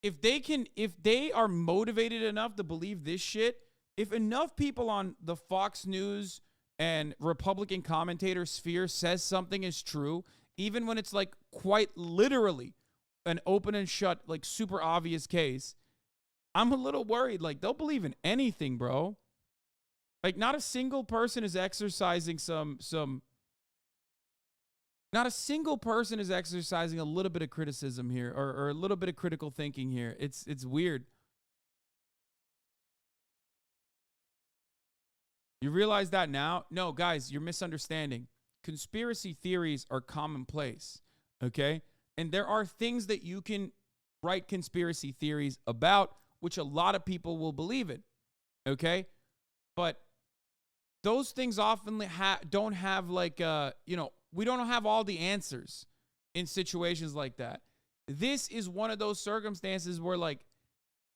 if they are motivated enough to believe this shit, if enough people on the Fox News and Republican commentator sphere says something is true, even when it's like quite literally an open and shut, like super obvious case, I'm a little worried. Like, they'll believe in anything, bro. Like, not a single person is exercising not a single person is exercising a little bit of criticism here, or a little bit of critical thinking here. It's weird. You realize that now? No, guys, you're misunderstanding. Conspiracy theories are commonplace, okay? And there are things that you can write conspiracy theories about, which a lot of people will believe in, okay? But those things often don't have like, we don't have all the answers in situations like that. This is one of those circumstances where, like,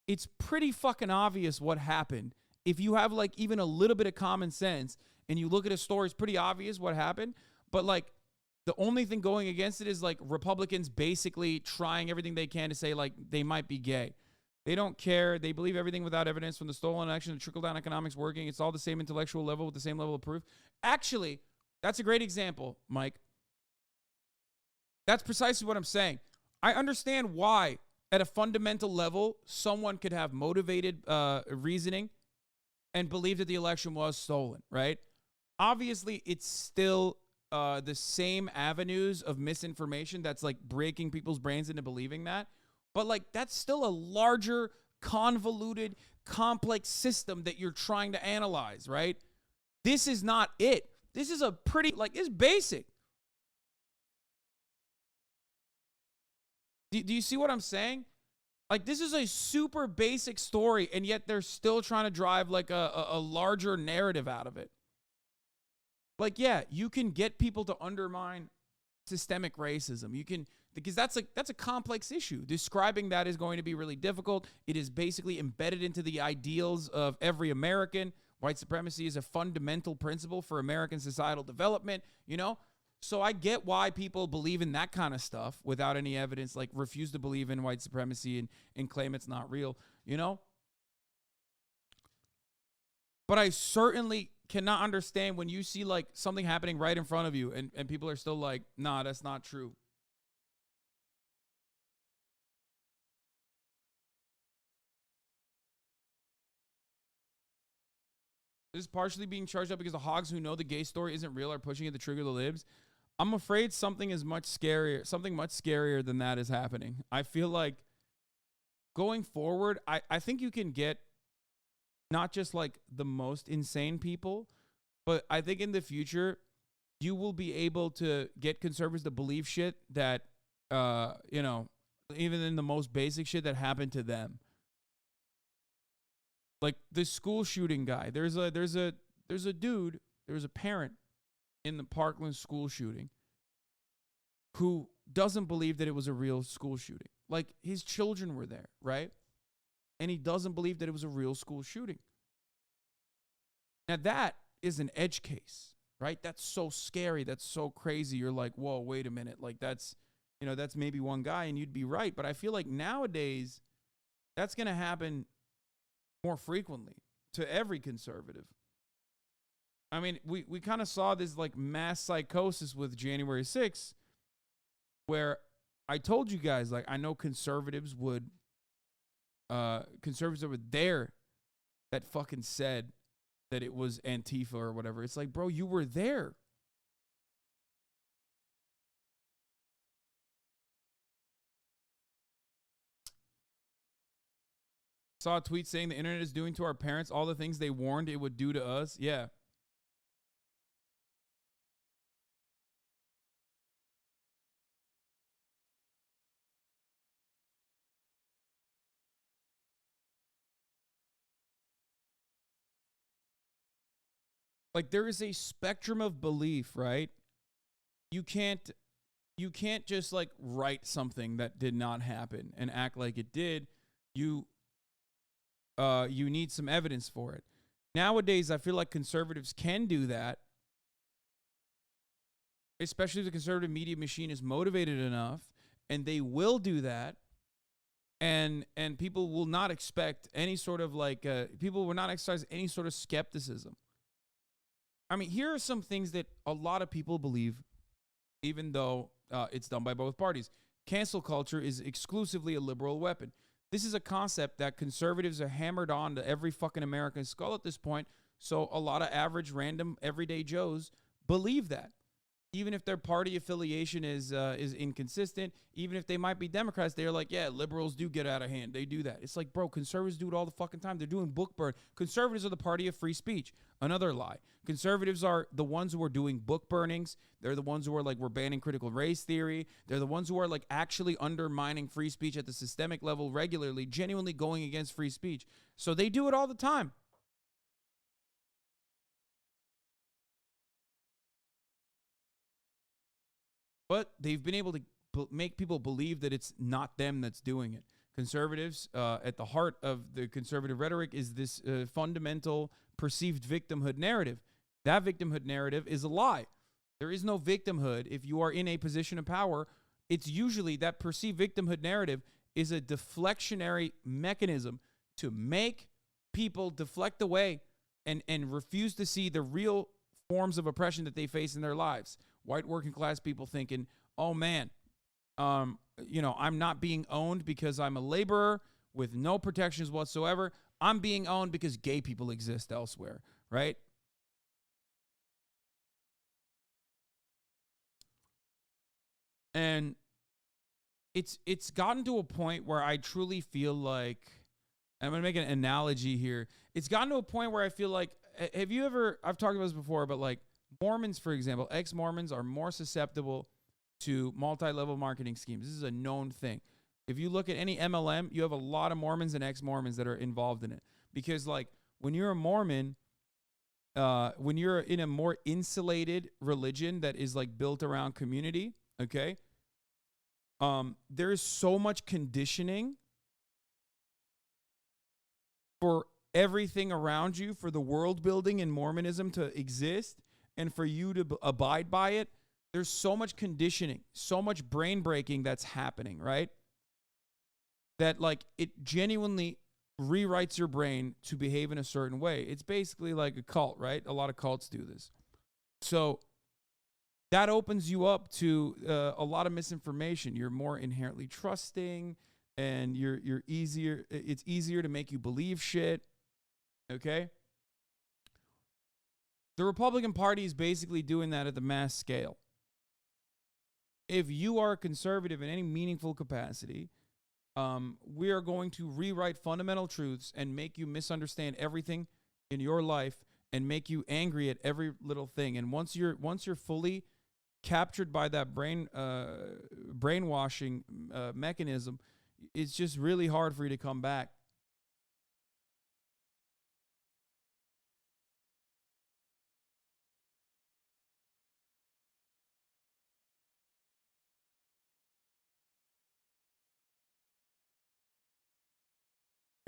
it's pretty fucking obvious what happened. If you have, like, even a little bit of common sense and you look at a story, it's pretty obvious what happened. But, like, the only thing going against it is, like, Republicans basically trying everything they can to say, like, they might be gay. They don't care. They believe everything without evidence, from the stolen election to trickle-down economics working. It's all the same intellectual level with the same level of proof. Actually, that's a great example, Mike. That's precisely what I'm saying. I understand why, at a fundamental level, someone could have motivated reasoning and believe that the election was stolen, right? Obviously, it's still the same avenues of misinformation that's, like, breaking people's brains into believing that. But, like, that's still a larger, convoluted, complex system that you're trying to analyze, right? This is not it. This is a pretty, like, it's basic. Do you see what I'm saying? Like, this is a super basic story, and yet they're still trying to drive, like, a larger narrative out of it. Like, yeah, you can get people to undermine systemic racism. You can, because that's a complex issue. Describing that is going to be really difficult. It is basically embedded into the ideals of every American. White supremacy is a fundamental principle for American societal development, you know? So I get why people believe in that kind of stuff without any evidence, like refuse to believe in white supremacy and claim it's not real, you know? But I certainly cannot understand when you see, like, something happening right in front of you and people are still like, nah, that's not true. This is partially being charged up because the hogs who know the gay story isn't real are pushing it to trigger the libs. I'm afraid something much scarier than that is happening. I feel like going forward, I think you can get not just, like, the most insane people, but I think in the future, you will be able to get conservatives to believe shit that, even in the most basic shit that happened to them. Like the school shooting guy. There's a dude, there was a parent in the Parkland school shooting who doesn't believe that it was a real school shooting. Like, his children were there, right? And he doesn't believe that it was a real school shooting. Now, that is an edge case, right? That's so scary. That's so crazy. You're like, whoa, wait a minute. Like, that's maybe one guy, and you'd be right. But I feel like nowadays, that's going to happen more frequently to every conservative. I mean, we kind of saw this, like, mass psychosis with January 6th, where I told you guys, like, I know conservatives that were there that fucking said that it was Antifa or whatever. It's like, bro, you were there. Saw a tweet saying the internet is doing to our parents all the things they warned it would do to us. Yeah. Like, there is a spectrum of belief, right? You can't just, like, write something that did not happen and act like it did. You need some evidence for it. Nowadays, I feel like conservatives can do that, especially if the conservative media machine is motivated enough, and they will do that and people will not expect any sort of like people will not exercise any sort of skepticism. I mean, here are some things that a lot of people believe, even though it's done by both parties. Cancel culture is exclusively a liberal weapon. This is a concept that conservatives are hammered on to every fucking American skull at this point. So a lot of average, random, everyday Joes believe that. Even if their party affiliation is inconsistent, even if they might be Democrats, they're like, yeah, liberals do get out of hand. They do that. It's like, bro, conservatives do it all the fucking time. They're doing book burn. Conservatives are the party of free speech. Another lie. Conservatives are the ones who are doing book burnings. They're the ones who are like, we're banning critical race theory. They're the ones who are like actually undermining free speech at the systemic level regularly, genuinely going against free speech. So they do it all the time. But they've been able to make people believe that it's not them that's doing it. Conservatives, at the heart of the conservative rhetoric is this fundamental perceived victimhood narrative. That victimhood narrative is a lie. There is no victimhood if you are in a position of power. It's usually that perceived victimhood narrative is a deflectionary mechanism to make people deflect away and refuse to see the real forms of oppression that they face in their lives. White working class people thinking, oh man, I'm not being owned because I'm a laborer with no protections whatsoever. I'm being owned because gay people exist elsewhere, right? And it's gotten to a point where I truly feel like, I'm going to make an analogy here. It's gotten to a point where I feel like, have you ever, I've talked about this before, but like Mormons, for example, ex-Mormons are more susceptible to multi-level marketing schemes. This is a known thing. If you look at any MLM, you have a lot of Mormons and ex-Mormons that are involved in it. Because like when you're a Mormon, when you're in a more insulated religion that is like built around community, okay, there is so much conditioning for everything around you, for the world building in Mormonism to exist and for you to abide by it. There's so much conditioning, so much brain breaking that's happening, right? That like it genuinely rewrites your brain to behave in a certain way. It's basically like a cult, right? A lot of cults do this. So that opens you up to a lot of misinformation. You're more inherently trusting, and you're easier. It's easier to make you believe shit. Okay. The Republican Party is basically doing that at the mass scale. If you are a conservative in any meaningful capacity, we are going to rewrite fundamental truths and make you misunderstand everything in your life and make you angry at every little thing. And once you're fully captured by that brainwashing mechanism, it's just really hard for you to come back.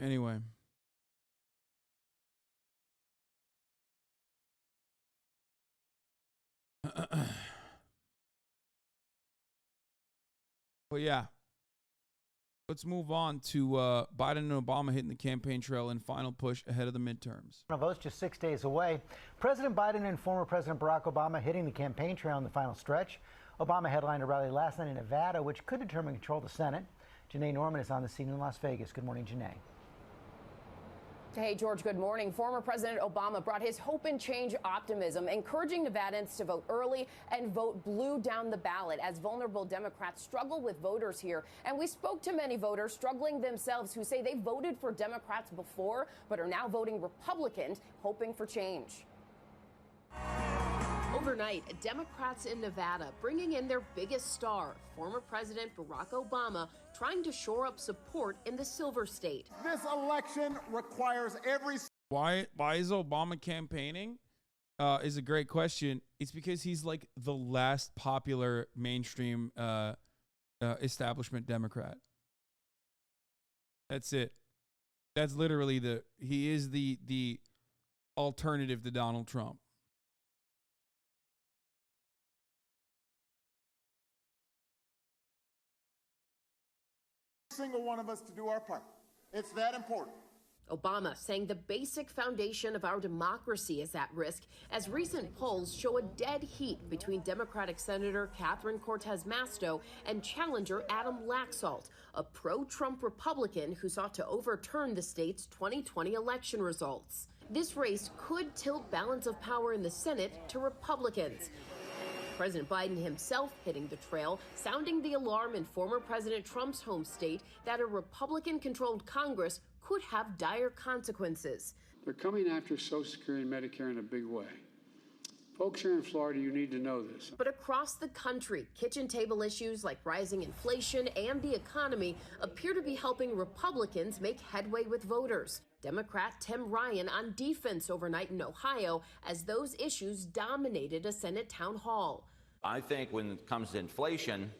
Anyway. But yeah, let's move on to Biden and Obama hitting the campaign trail in final push ahead of the midterms. Votes just 6 days away. President Biden and former President Barack Obama hitting the campaign trail in the final stretch. Obama headlined a rally last night in Nevada, which could determine control of the Senate. Janae Norman is on the scene in Las Vegas. Good morning, Janae. Hey, George, good morning. Former President Obama brought his hope and change optimism, encouraging Nevadans to vote early and vote blue down the ballot as vulnerable Democrats struggle with voters here. And we spoke to many voters struggling themselves who say they voted for Democrats before but are now voting Republican, hoping for change. Overnight, Democrats in Nevada bringing in their biggest star, former President Barack Obama, trying to shore up support in the Silver State. This election requires every... Why is Obama campaigning? Is a great question. It's because he's like the last popular mainstream establishment Democrat. That's it. That's literally he is the alternative to Donald Trump. single one of us to do our part. It's that important. Obama saying the basic foundation of our democracy is at risk as recent polls show a dead heat between Democratic Senator Catherine Cortez Masto and challenger Adam Laxalt, a pro-Trump Republican who sought to overturn the state's 2020 election results. This race could tilt balance of power in the Senate to Republicans. President Biden himself hitting the trail, sounding the alarm in former President Trump's home state that a Republican-controlled Congress could have dire consequences. They're coming after Social Security and Medicare in a big way. Folks here in Florida, you need to know this. But across the country, kitchen table issues like rising inflation and the economy appear to be helping Republicans make headway with voters. Democrat Tim Ryan on defense overnight in Ohio as those issues dominated a Senate town hall. I think when it comes to inflation,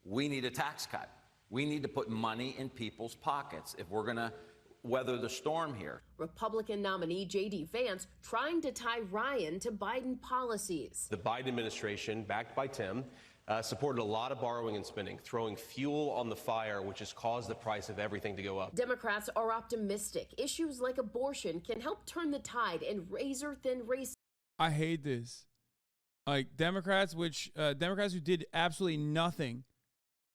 we need a tax cut. We need to put money in people's pockets if we're going to weather the storm here. Republican nominee J.D. Vance trying to tie Ryan to Biden policies. The Biden administration, backed by Tim, supported a lot of borrowing and spending, throwing fuel on the fire, which has caused the price of everything to go up. Democrats are optimistic issues like abortion can help turn the tide in razor-thin races. I hate this. Like Democrats who did absolutely nothing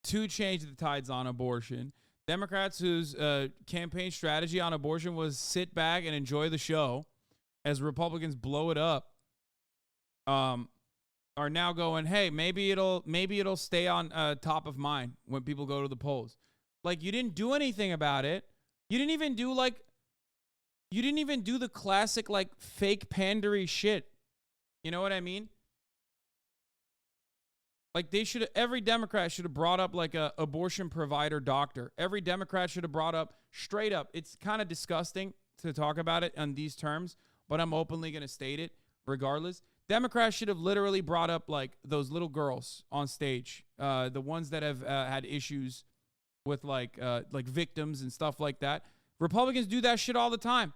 to change the tides on abortion. Democrats whose campaign strategy on abortion was sit back and enjoy the show as Republicans blow it up, are now going, hey, maybe it'll stay on top of mind when people go to the polls. Like, you didn't do anything about it. You didn't even do the classic like fake pandery shit. You know what I mean? Like every Democrat should have brought up like a abortion provider doctor. Every Democrat should have brought up straight up. It's kind of disgusting to talk about it on these terms, but I'm openly going to state it regardless. Democrats should have literally brought up like those little girls on stage, the ones that have had issues with like victims and stuff like that. Republicans do that shit all the time.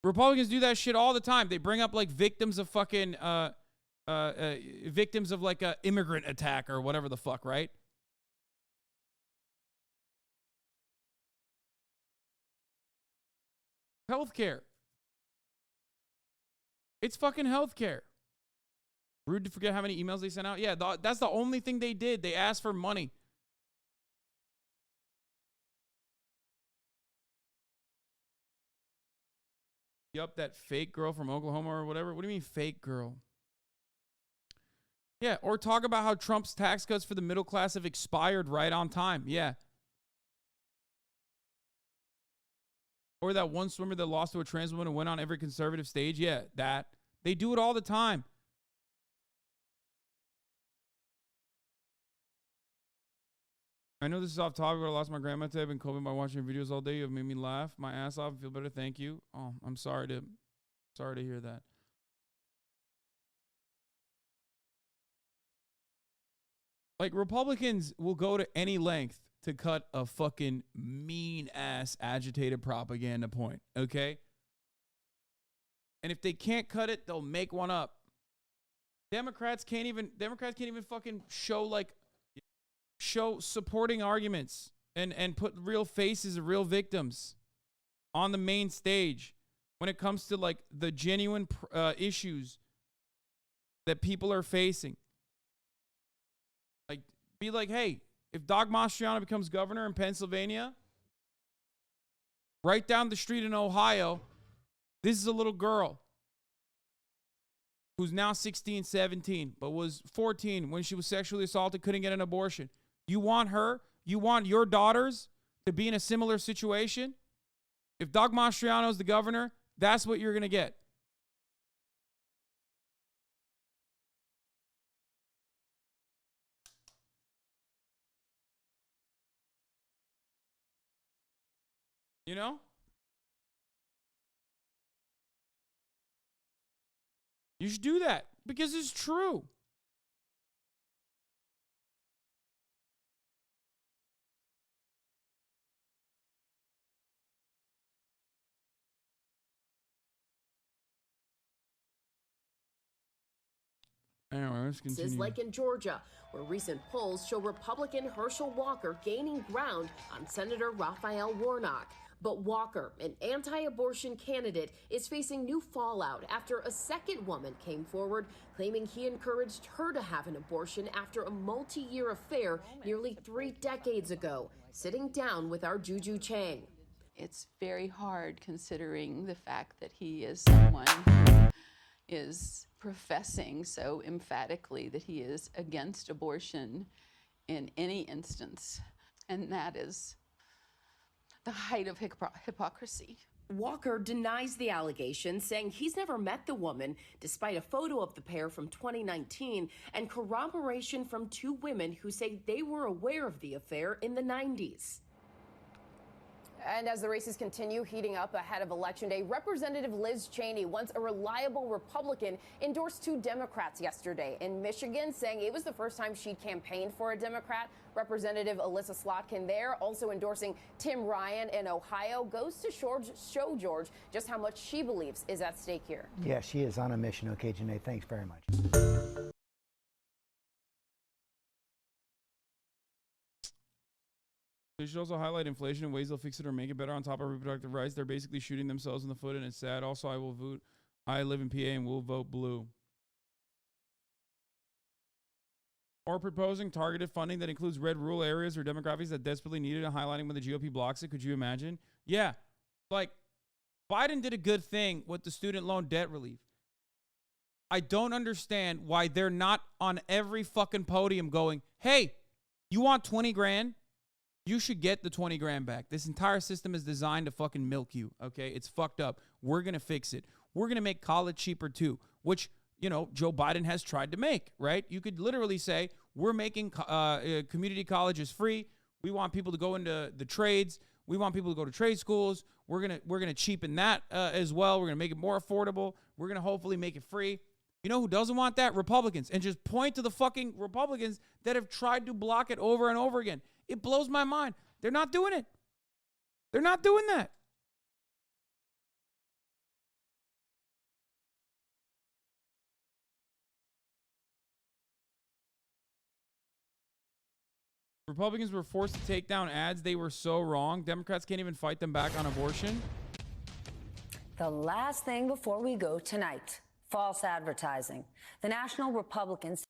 Republicans do that shit all the time. They bring up like victims of fucking victims of like a immigrant attack or whatever the fuck, right? Healthcare. It's fucking healthcare. Rude to forget how many emails they sent out. Yeah, that's the only thing they did. They asked for money. Yup, that fake girl from Oklahoma or whatever. What do you mean fake girl? Yeah, or talk about how Trump's tax cuts for the middle class have expired right on time. Yeah. Or that one swimmer that lost to a trans woman and went on every conservative stage. Yeah, that. They do it all the time. I know this is off topic, but I lost my grandma today. I've been coping by watching videos all day. You have made me laugh my ass off and feel better. Thank you. Oh, I'm sorry to hear that. Like, Republicans will go to any length to cut a fucking mean-ass agitated propaganda point, okay? And if they can't cut it, they'll make one up. Democrats can't even fucking show supporting arguments and put real faces of real victims on the main stage when it comes to, like, the genuine issues that people are facing. Like, be like, hey, if Doug Mastriano becomes governor in Pennsylvania, right down the street in Ohio, this is a little girl who's now 16, 17, but was 14 when she was sexually assaulted, couldn't get an abortion. You want her? You want your daughters to be in a similar situation? If Doug Mastriano is the governor, that's what you're going to get. You know? You should do that because it's true. Anyway, let's continue. This is like in Georgia, where recent polls show Republican Herschel Walker gaining ground on Senator Raphael Warnock. But Walker, an anti-abortion candidate, is facing new fallout after a second woman came forward claiming he encouraged her to have an abortion after a multi-year affair nearly 3 decades ago. Sitting down with our Juju Chang. It's very hard considering the fact that he is someone who is professing so emphatically that he is against abortion in any instance, and that is the height of hypocrisy. Walker denies the allegation, saying he's never met the woman, despite a photo of the pair from 2019 and corroboration from 2 women who say they were aware of the affair in the 90s. And as the races continue heating up ahead of Election Day, Representative Liz Cheney, once a reliable Republican, endorsed 2 Democrats yesterday in Michigan, saying it was the first time she'd campaigned for a Democrat. Representative Alyssa Slotkin there, also endorsing Tim Ryan in Ohio, goes to show George just how much she believes is at stake here. Yeah, she is on a mission. Okay, Janae, thanks very much. They should also highlight inflation and ways they'll fix it or make it better on top of reproductive rights. They're basically shooting themselves in the foot, and it's sad. Also, I will vote. I live in PA and will vote blue. Or proposing targeted funding that includes red rural areas or demographics that desperately need it and highlighting when the GOP blocks it. Could you imagine? Yeah. Like, Biden did a good thing with the student loan debt relief. I don't understand why they're not on every fucking podium going, hey, you want 20 grand? You should get the 20 grand back. This entire system is designed to fucking milk you, okay? It's fucked up. We're going to fix it. We're going to make college cheaper too, which, you know, Joe Biden has tried to make, right? You could literally say, we're making community colleges free. We want people to go into the trades. We want people to go to trade schools. We're gonna cheapen that as well. We're going to make it more affordable. We're going to hopefully make it free. You know who doesn't want that? Republicans. And just point to the fucking Republicans that have tried to block it over and over again. It blows my mind. They're not doing it. They're not doing that. Republicans were forced to take down ads. They were so wrong. Democrats can't even fight them back on abortion. The last thing before we go tonight, false advertising. The National Republicans